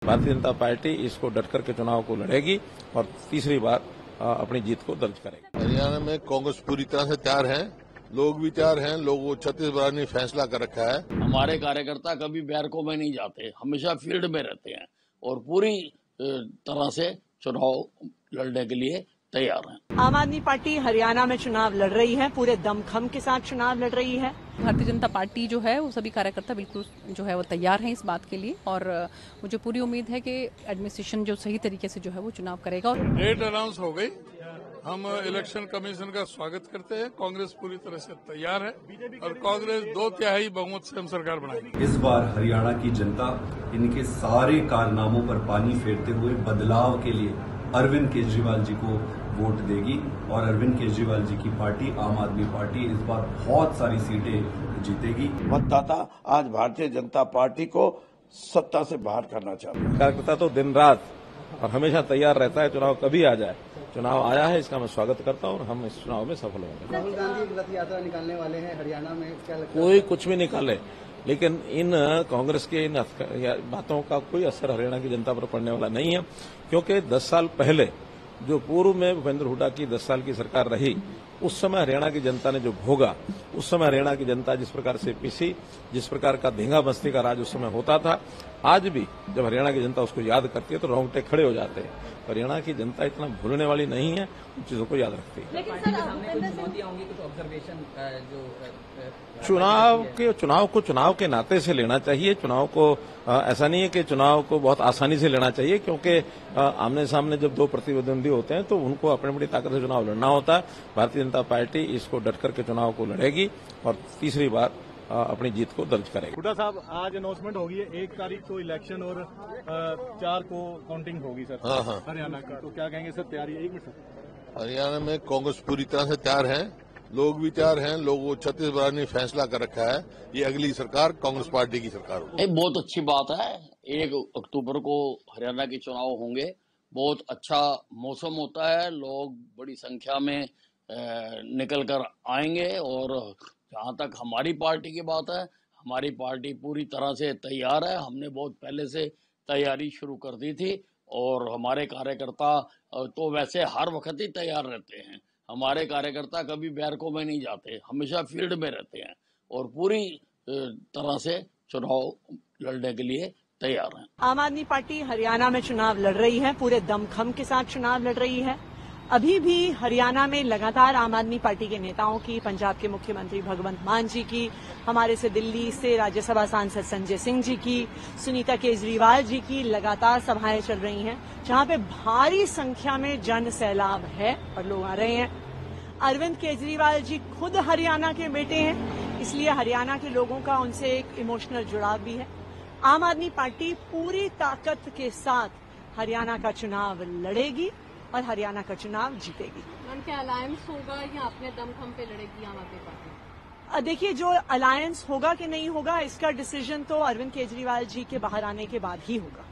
Bharatiya Janata party इसको डट करके चुनाव को लड़ेगी और तीसरी बार अपनी जीत को दर्ज करेगी। हरियाणा में कांग्रेस पूरी तरह से तैयार है, लोग भी तैयार हैं। लोगों छत्तीसगढ़ ने फैसला कर रखा है। हमारे कार्यकर्ता कभी बैरकों में नहीं जाते, हमेशा फील्ड में रहते हैं और पूरी तरह से चुनाव लड़ने के लिए तैयार हैं। आम आदमी पार्टी हरियाणा में चुनाव लड़ रही है, पूरे दमखम के साथ चुनाव लड़ रही है। भारतीय जनता पार्टी जो है वो सभी कार्यकर्ता बिल्कुल जो है वो तैयार हैं इस बात के लिए और मुझे पूरी उम्मीद है कि एडमिनिस्ट्रेशन जो सही तरीके से जो है वो चुनाव करेगा। और डेट अनाउंस हो गई, हम इलेक्शन कमीशन का स्वागत करते हैं। कांग्रेस पूरी तरह से तैयार है और कांग्रेस 2/3 बहुमत से हम सरकार बनाएगी। इस बार हरियाणा की जनता इनके सारे कारनामों पर पानी फेरते हुए बदलाव के लिए अरविंद केजरीवाल जी को वोट देगी और अरविंद केजरीवाल जी की पार्टी आम आदमी पार्टी इस बार बहुत सारी सीटें जीतेगी। मतदाता आज भारतीय जनता पार्टी को सत्ता से बाहर करना चाहते हैं। कार्यकर्ता तो दिन रात और हमेशा तैयार रहता है, चुनाव कभी आ जाए। चुनाव आया है, इसका मैं स्वागत करता हूं और हम इस चुनाव में सफल होंगे। राहुल गांधी रथ यात्रा निकालने वाले हैं हरियाणा में, क्या लगता है? कोई कुछ भी निकाले, लेकिन इन कांग्रेस के इन बातों का कोई असर हरियाणा की जनता पर पड़ने वाला नहीं है, क्योंकि 10 साल पहले जो पूर्व में भूपेंद्र हुड्डा की 10 साल की सरकार रही, उस समय हरियाणा की जनता ने जो भोगा, उस समय हरियाणा की जनता जिस प्रकार से पिसी, जिस प्रकार का धींगा मस्ती का राज उस समय होता था, आज भी जब हरियाणा की जनता उसको याद करती है तो रोंगटे खड़े हो जाते हैं। हरियाणा की जनता इतना भूलने वाली नहीं है, उन चीजों को याद रखती है। चुनाव को चुनाव के नाते से लेना चाहिए। चुनाव को ऐसा नहीं है कि चुनाव को बहुत आसानी से लेना चाहिए, क्योंकि आमने सामने जब दो प्रतिद्वंदी होते हैं तो उनको अपनी बड़ी ताकत से चुनाव लड़ना होता है। भारतीय जनता पार्टी इसको डट करके चुनाव को लड़ेगी और तीसरी बार अपनी जीत को दर्ज करेगी। हुड्डा साहब, आज अनाउंसमेंट होगी है, 1 तारीख को इलेक्शन और 4 को काउंटिंग होगी सर। हाँ। हरियाणा की तो क्या कहेंगे सर, तैयारी? 1 मिनट सर। हरियाणा में कांग्रेस पूरी तरह से तैयार है, लोग भी तैयार हैं। लोगों छत्तीसगढ़ ने फैसला कर रखा है, ये अगली सरकार कांग्रेस पार्टी की सरकार होगी। बहुत अच्छी बात है, 1 अक्टूबर को हरियाणा के चुनाव होंगे। बहुत अच्छा मौसम होता है, लोग बड़ी संख्या में निकल कर आएंगे और जहाँ तक हमारी पार्टी की बात है, हमारी पार्टी पूरी तरह से तैयार है। हमने बहुत पहले से तैयारी शुरू कर दी थी और हमारे कार्यकर्ता तो वैसे हर वक्त ही तैयार रहते हैं। हमारे कार्यकर्ता कभी बैरकों में नहीं जाते, हमेशा फील्ड में रहते हैं और पूरी तरह से चुनाव लड़ने के लिए तैयार हैं। आम आदमी पार्टी हरियाणा में चुनाव लड़ रही है, पूरे दमखम के साथ चुनाव लड़ रही है। अभी भी हरियाणा में लगातार आम आदमी पार्टी के नेताओं की, पंजाब के मुख्यमंत्री भगवंत मान जी की, हमारे से दिल्ली से राज्यसभा सांसद संजय सिंह जी की, सुनीता केजरीवाल जी की लगातार सभाएं चल रही हैं, जहां पे भारी संख्या में जन सैलाब है और लोग आ रहे हैं। अरविंद केजरीवाल जी खुद हरियाणा के बेटे हैं, इसलिए हरियाणा के लोगों का उनसे एक इमोशनल जुड़ाव भी है। आम आदमी पार्टी पूरी ताकत के साथ हरियाणा का चुनाव लड़ेगी और हरियाणा का चुनाव जीतेगी। मैम, क्या अलायंस होगा या अपने दमखम पे लड़ेगी आम आदमी पार्टी? देखिए, जो अलायंस होगा कि नहीं होगा, इसका डिसीजन तो अरविंद केजरीवाल जी के बाहर आने के बाद ही होगा।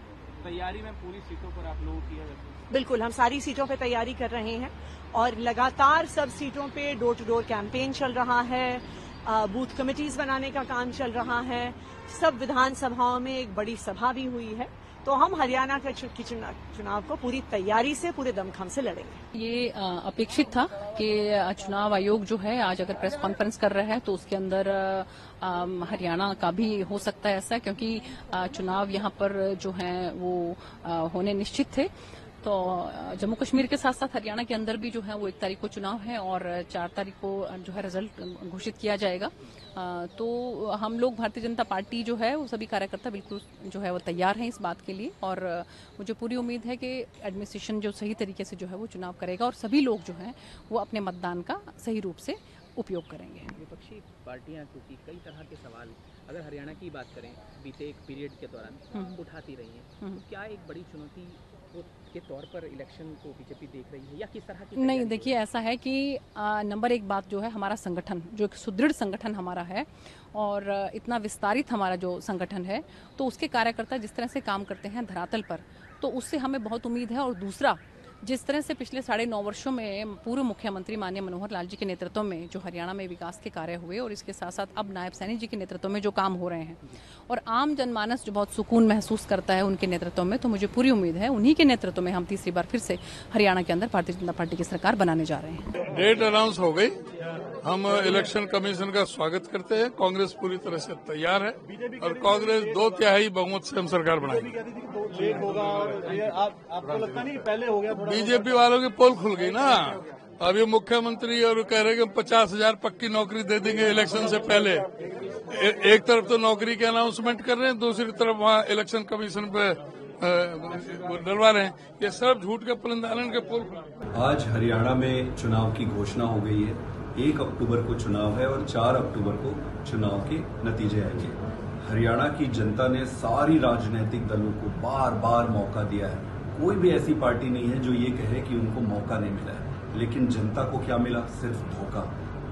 तैयारी में पूरी सीटों पर आप लोगों की है? बिल्कुल, हम सारी सीटों पे तैयारी कर रहे हैं और लगातार सब सीटों पे डोर टू डोर कैंपेन चल रहा है, बूथ कमेटीज बनाने का काम चल रहा है। सब विधानसभाओं में एक बड़ी सभा भी हुई है, तो हम हरियाणा के चुनाव को पूरी तैयारी से, पूरे दमखम से लड़ेंगे। ये अपेक्षित था कि चुनाव आयोग जो है आज अगर प्रेस कॉन्फ्रेंस कर रहा है तो उसके अंदर हरियाणा का भी हो सकता है ऐसा, क्योंकि चुनाव यहाँ पर जो है वो होने निश्चित थे। तो जम्मू कश्मीर के साथ साथ हरियाणा के अंदर भी जो है वो 1 तारीख को चुनाव है और 4 तारीख को जो है रिजल्ट घोषित किया जाएगा। तो हम लोग भारतीय जनता पार्टी जो है वो सभी कार्यकर्ता बिल्कुल जो है वो तैयार हैं इस बात के लिए और मुझे पूरी उम्मीद है कि एडमिनिस्ट्रेशन जो सही तरीके से जो है वो चुनाव करेगा और सभी लोग जो हैं वो अपने मतदान का सही रूप से उपयोग करेंगे। विपक्षी पार्टियां क्योंकि कई तरह के सवाल अगर हरियाणा की बात करें बीते एक पीरियड के दौरान उठाती रही हैं, तो क्या एक बड़ी चुनौती के तौर पर इलेक्शन को बीजेपी देख रही है या किस तरह की? नहीं, देखिए ऐसा है कि नंबर 1 बात जो है, हमारा संगठन जो एक सुदृढ़ संगठन हमारा है और इतना विस्तारित हमारा जो संगठन है, तो उसके कार्यकर्ता जिस तरह से काम करते हैं धरातल पर, तो उससे हमें बहुत उम्मीद है। और दूसरा जिस तरह से पिछले 9.5 वर्षों में पूर्व मुख्यमंत्री माननीय मनोहर लाल जी के नेतृत्व में जो हरियाणा में विकास के कार्य हुए और इसके साथ साथ अब नायब सैनी जी के नेतृत्व में जो काम हो रहे हैं और आम जनमानस जो बहुत सुकून महसूस करता है उनके नेतृत्व में, तो मुझे पूरी उम्मीद है उन्हीं के नेतृत्व में हम तीसरी बार फिर से हरियाणा के अंदर भारतीय जनता पार्टी की सरकार बनाने जा रहे हैं। डेट अनाउंस हो गई। हम इलेक्शन कमीशन का स्वागत करते हैं। कांग्रेस पूरी तरह से तैयार है और कांग्रेस 2/3 बहुमत से हम सरकार बनाएगी। लेट होगा और आपको लगता नहीं पहले हो गया? बीजेपी वालों की पोल खुल गई ना। अब ये मुख्यमंत्री और कह रहे हैं कि 50,000 पक्की नौकरी दे देंगे इलेक्शन से पहले। एक तरफ तो नौकरी के अनाउंसमेंट कर रहे हैं, दूसरी तरफ वहाँ इलेक्शन कमीशन पे डलवा रहे हैं। ये सब झूठ के पुलिंदालन के पोल। आज हरियाणा में चुनाव की घोषणा हो गई है। 1 अक्टूबर को चुनाव है और 4 अक्टूबर को चुनाव के नतीजे आएंगे। हरियाणा की जनता ने सारी राजनीतिक दलों को बार बार मौका दिया है। कोई भी ऐसी पार्टी नहीं है जो ये कहे कि उनको मौका नहीं मिला है, लेकिन जनता को क्या मिला? सिर्फ धोखा।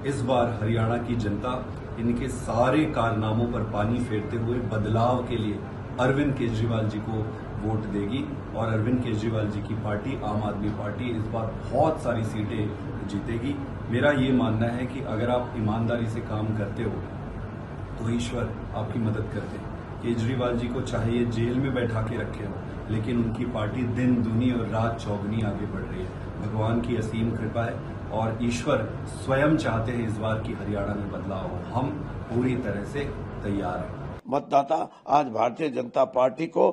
इस बार हरियाणा की जनता इनके सारे कारनामों पर पानी फेरते हुए बदलाव के लिए अरविंद केजरीवाल जी को वोट देगी और अरविंद केजरीवाल जी की पार्टी आम आदमी पार्टी इस बार बहुत सारी सीटें जीतेगी। मेरा ये मानना है कि अगर आप ईमानदारी से काम करते हो तो ईश्वर आपकी मदद करते हैं। केजरीवाल जी को चाहे ये जेल में बैठा के रखे हो, लेकिन उनकी पार्टी दिन दूनी और रात चौगुनी आगे बढ़ रही है। भगवान की असीम कृपा है और ईश्वर स्वयं चाहते हैं इस बार की हरियाणा में बदलाव हो। हम पूरी तरह से तैयार हैं। मतदाता आज भारतीय जनता पार्टी को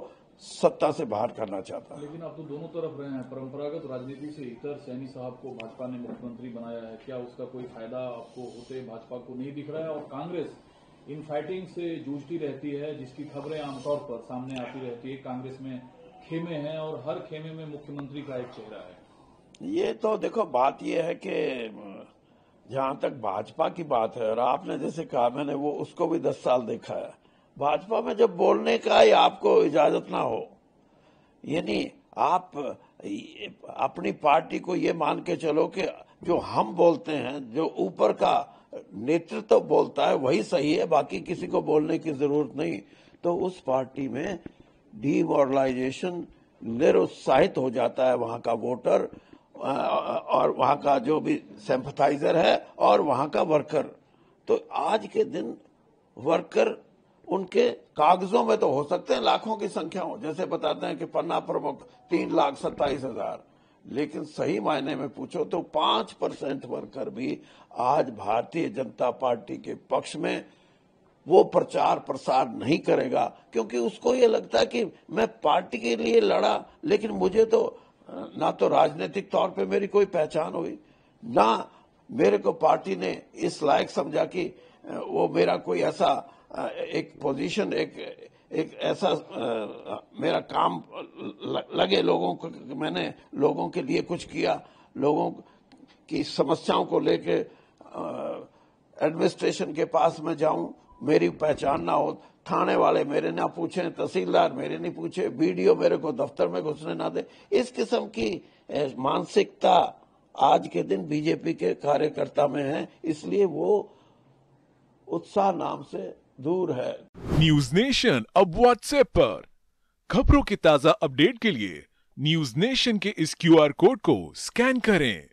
सत्ता से बाहर करना चाहता है। लेकिन आप तो दोनों तरफ रहे हैं। परंपरागत राजनीति से इतर सैनी साहब को भाजपा ने मुख्यमंत्री बनाया है, क्या उसका कोई फायदा आपको होते भाजपा को नहीं दिख रहा है? और कांग्रेस इन फाइटिंग से जूझती रहती है, जिसकी खबरें आमतौर पर सामने आती रहती है। कांग्रेस में खेमे हैं और हर खेमे में मुख्यमंत्री का एक चेहरा है। ये तो देखो, बात ये है कि जहां तक भाजपा की बात है, और आपने जैसे कहा, मैंने वो उसको भी 10 साल देखा है। भाजपा में जब बोलने का ही आपको इजाजत ना हो, यानी आप अपनी पार्टी को ये मान के चलो कि जो हम बोलते हैं, जो ऊपर का नेतृत्व बोलता है वही सही है, बाकी किसी को बोलने की जरूरत नहीं, तो उस पार्टी में डीमोरलाइजेशन, निरुत्साहित हो जाता है वहां का वोटर और वहां का जो भी सिंपथाइजर है और वहां का वर्कर। तो आज के दिन वर्कर उनके कागजों में तो हो सकते हैं लाखों की संख्या हो, जैसे बताते हैं कि पन्ना प्रमुख 3,27,000, लेकिन सही मायने में पूछो तो 5% वर्कर भी आज भारतीय जनता पार्टी के पक्ष में वो प्रचार प्रसार नहीं करेगा, क्योंकि उसको ये लगता है कि मैं पार्टी के लिए लड़ा, लेकिन मुझे तो ना तो राजनीतिक तौर पे मेरी कोई पहचान हुई, ना मेरे को पार्टी ने इस लायक समझा कि वो मेरा कोई ऐसा एक पोजीशन, एक ऐसा मेरा काम लगे लोगों को, मैंने लोगों के लिए कुछ किया, लोगों की समस्याओं को लेके एडमिनिस्ट्रेशन के पास में जाऊं, मेरी पहचान ना हो, थाने वाले मेरे ना पूछें, तहसीलदार मेरे नहीं पूछे, बीडीओ मेरे को दफ्तर में घुसने ना दे। इस किस्म की मानसिकता आज के दिन बीजेपी के कार्यकर्ता में है, इसलिए वो उत्साह नाम से दूर है। न्यूज नेशन अब व्हाट्सएप पर खबरों की ताजा अपडेट के लिए न्यूज नेशन के इस QR कोड को स्कैन करें।